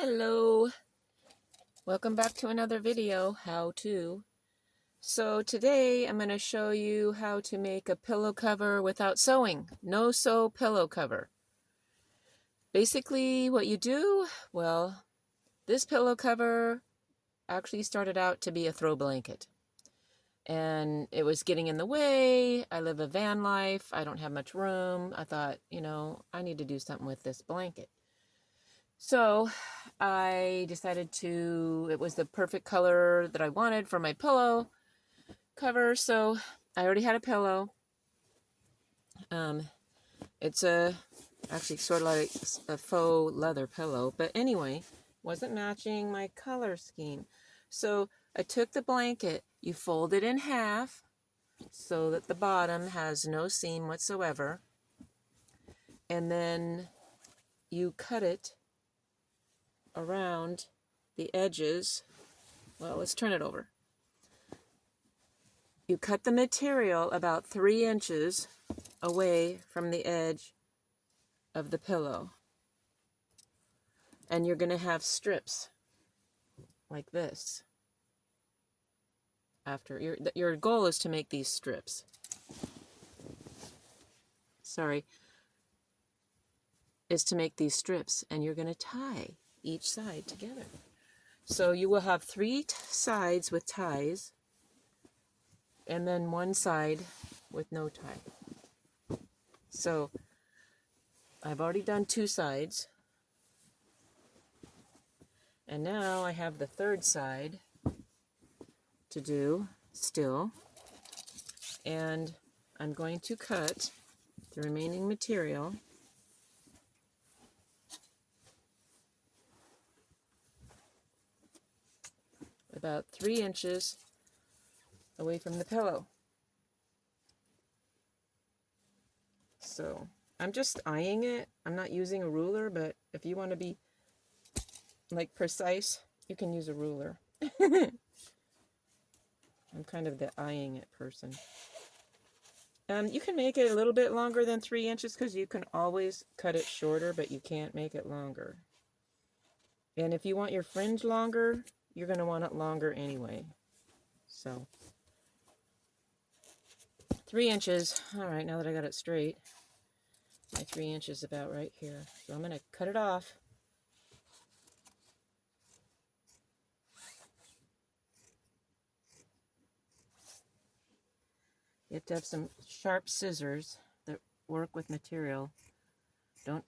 Hello, welcome back to another video, how to. So today I'm going to show you how to make a pillow cover without sewing. No sew pillow cover. Basically what you do, well, this pillow cover actually started out to be a throw blanket. And it was getting in the way. I live a van life. I don't have much room. I thought, I need to do something with this blanket. So I decided it was the perfect color that I wanted for my pillow cover. So I already had a pillow. It's actually sort of like a faux leather pillow, but anyway, wasn't matching my color scheme. So I took the blanket, you fold it in half so that the bottom has no seam whatsoever, and then you cut it around the edges. Well, let's turn it over. You cut the material about 3 inches away from the edge of the pillow. And you're going to have strips like this. After your goal is to make these strips. Is to make these strips, and you're going to tie each side together. So you will have 3 sides with ties, and then 1 side with no tie. So I've already done 2 sides, and now I have the 3rd side to do still, and I'm going to cut the remaining material about 3 inches away from the pillow. So I'm just eyeing it. I'm not using a ruler, but if you want to be like precise, you can use a ruler. I'm kind of the eyeing it person. You can make it a little bit longer than 3 inches because you can always cut it shorter, but you can't make it longer. And if you want your fringe longer, you're going to want it longer anyway. So 3 inches. All right, now that I got it straight, my 3 inches about right here. So I'm going to cut it off. You have to have some sharp scissors that work with material. Don't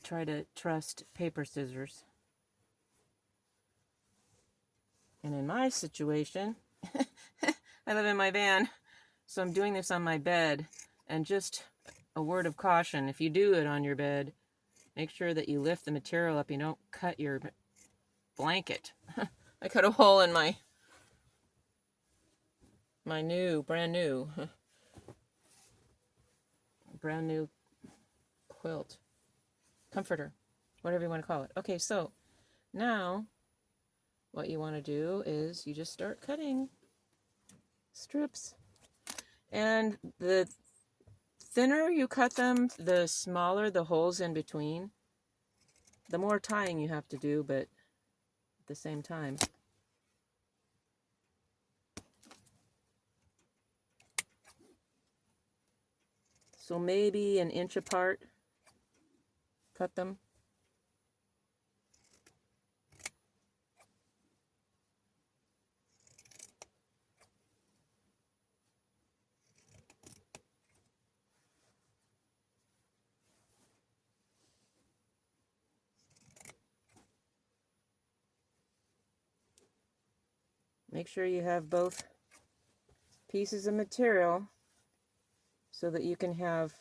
try to trust paper scissors. And in my situation, I live in my van, so I'm doing this on my bed. And just a word of caution, if you do it on your bed, make sure that you lift the material up. You don't cut your blanket. I cut a hole in my brand new quilt, comforter, whatever you want to call it. Okay, so now what you want to do is you just start cutting strips. And the thinner you cut them, the smaller the holes in between. The more tying you have to do, but at the same time. So maybe an inch apart, cut them. Make sure you have both pieces of material so that you can have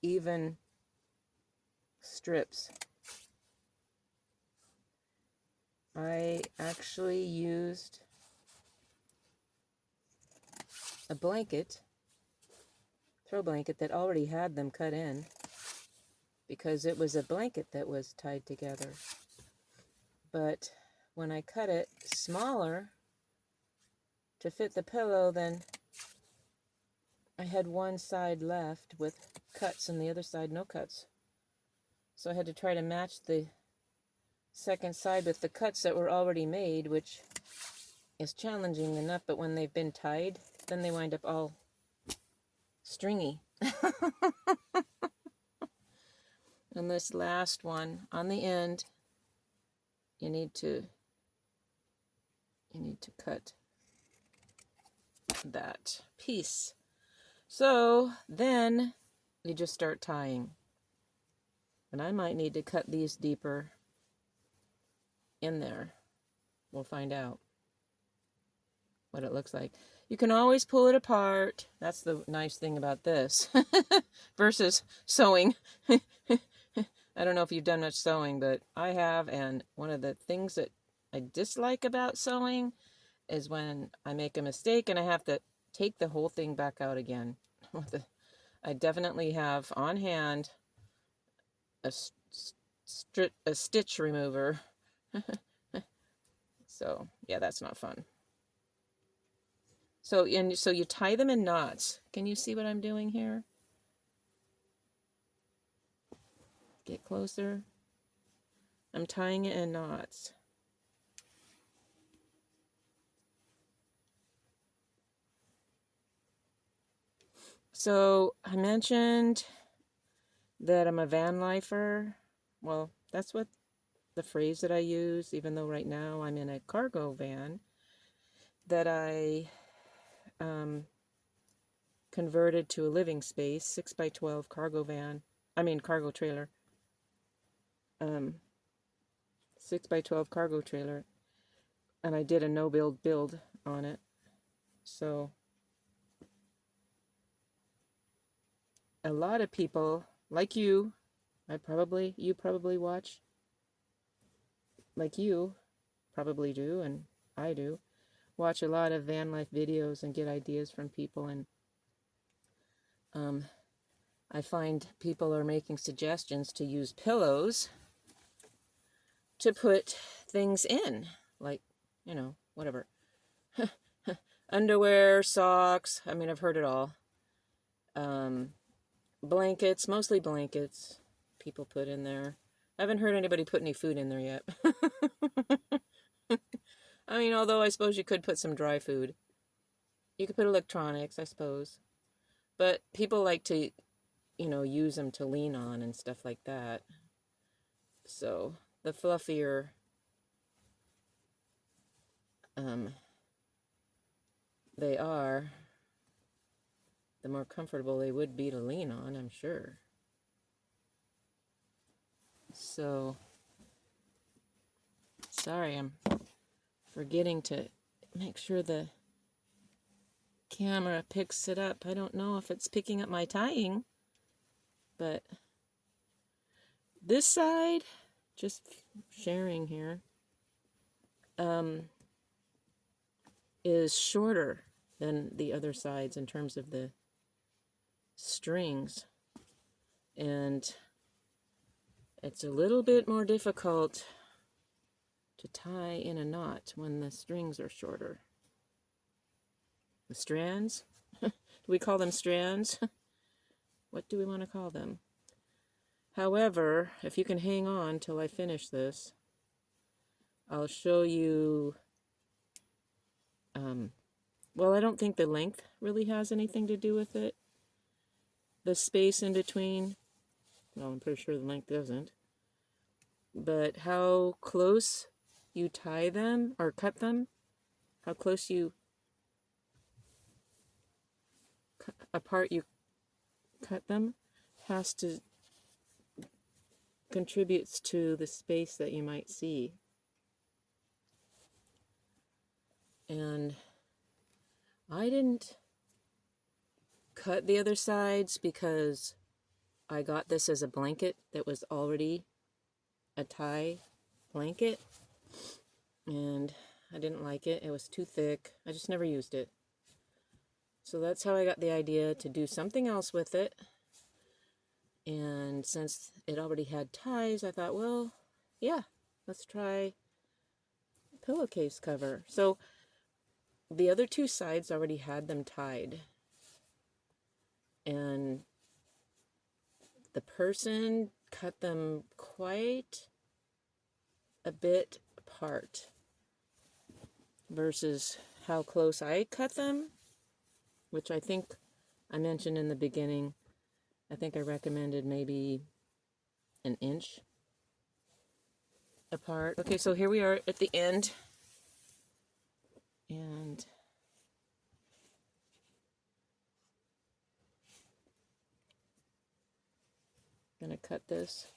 even strips. I actually used a blanket, throw blanket, that already had them cut in because it was a blanket that was tied together. But when I cut it smaller to fit the pillow, then I had one side left with cuts and the other side no cuts. So I had to try to match the second side with the cuts that were already made, which is challenging enough, but when they've been tied, then they wind up all stringy. And this last one on the end, you need to cut that piece. So then you just start tying. And I might need to cut these deeper in there. We'll find out what it looks like. You can always pull it apart. That's the nice thing about this versus sewing. I don't know if you've done much sewing, but I have, and one of the things that I dislike about sewing is when I make a mistake and I have to take the whole thing back out again. I definitely have on hand a stitch remover. So yeah, that's not fun. So you tie them in knots. Can you see what I'm doing here? Get closer. I'm tying it in knots. So I mentioned that I'm a van lifer. Well, that's what the phrase that I use, even though right now I'm in a cargo van that I converted to a living space, 6x12 cargo van. Cargo trailer. 6x12 cargo trailer. And I did a no-build build on it. So a lot of people, like you, you probably watch, like you probably do, and I do, watch a lot of van life videos and get ideas from people, and I find people are making suggestions to use pillows to put things in, like, whatever. Underwear, socks, I've heard it all. Blankets, mostly blankets, people put in there. I haven't heard anybody put any food in there yet. Although I suppose you could put some dry food. You could put electronics, I suppose. But people like to, use them to lean on and stuff like that. So the fluffier they are, the more comfortable they would be to lean on, I'm sure. So, sorry, I'm forgetting to make sure the camera picks it up. I don't know if it's picking up my tying, but this side, just sharing here, is shorter than the other sides in terms of the strings, and it's a little bit more difficult to tie in a knot when the strings are shorter. The strands? Do we call them strands? What do we want to call them? However, if you can hang on till I finish this, I'll show you, well, I don't think the length really has anything to do with it. The space in between, well, I'm pretty sure the length doesn't. But how close you tie them or cut them, how close apart you cut them, contributes to the space that you might see. And I didn't cut the other sides because I got this as a blanket that was already a tie blanket, and I didn't like it. It was too thick. I just never used it. So that's how I got the idea to do something else with it. And since it already had ties, I thought, well, yeah, let's try a pillowcase cover. So the other two sides already had them tied. And the person cut them quite a bit apart versus how close I cut them, which I think I mentioned in the beginning. I think I recommended maybe an inch apart. Okay, so here we are at the end. And I'm going to cut this.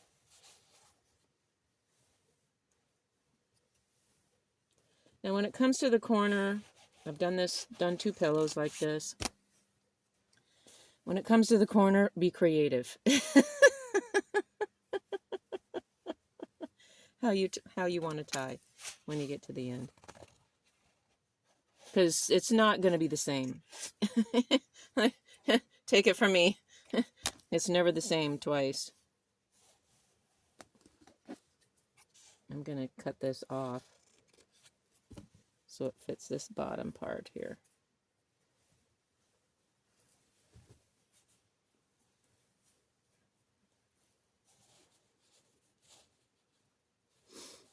Now when it comes to the corner, I've done two pillows like this. When it comes to the corner, be creative. how you want to tie when you get to the end. Because it's not going to be the same. Take it from me. It's never the same twice. I'm going to cut this off so it fits this bottom part here.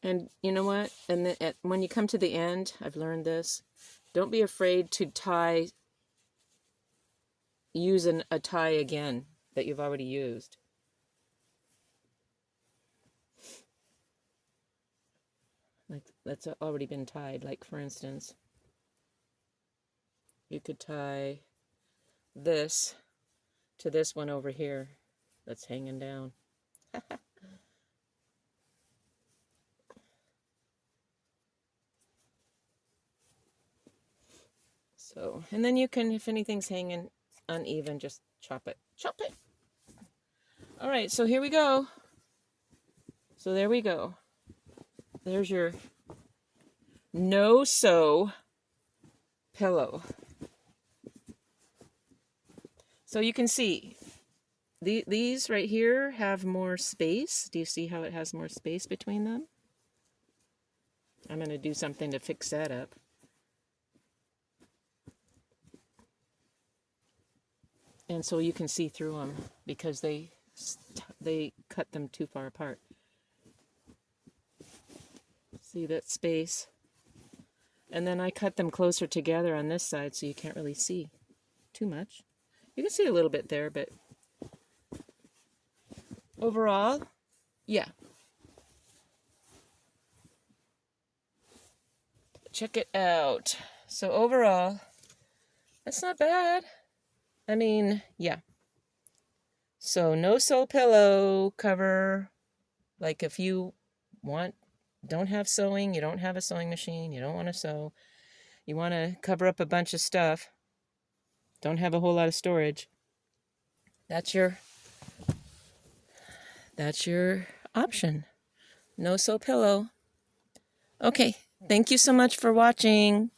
And you know what? And when you come to the end, I've learned this. Don't be afraid to use a tie again that you've already used. Like that's already been tied. Like for instance, you could tie this to this one over here that's hanging down. So, and then you can, if anything's hanging uneven, just chop it. Chop it! All right, so here we go. So there we go. There's your no-sew pillow. So you can see, these right here have more space. Do you see how it has more space between them? I'm going to do something to fix that up. And so you can see through them because they cut them too far apart. See that space? And then I cut them closer together on this side so you can't really see too much. You can see a little bit there, but overall, yeah. Check it out. So overall, that's not bad. I mean, yeah. So no-sew pillow cover. Like if you don't have sewing, you don't have a sewing machine, you don't want to sew, you want to cover up a bunch of stuff, don't have a whole lot of storage, that's your option. No-sew pillow. Okay, thank you so much for watching.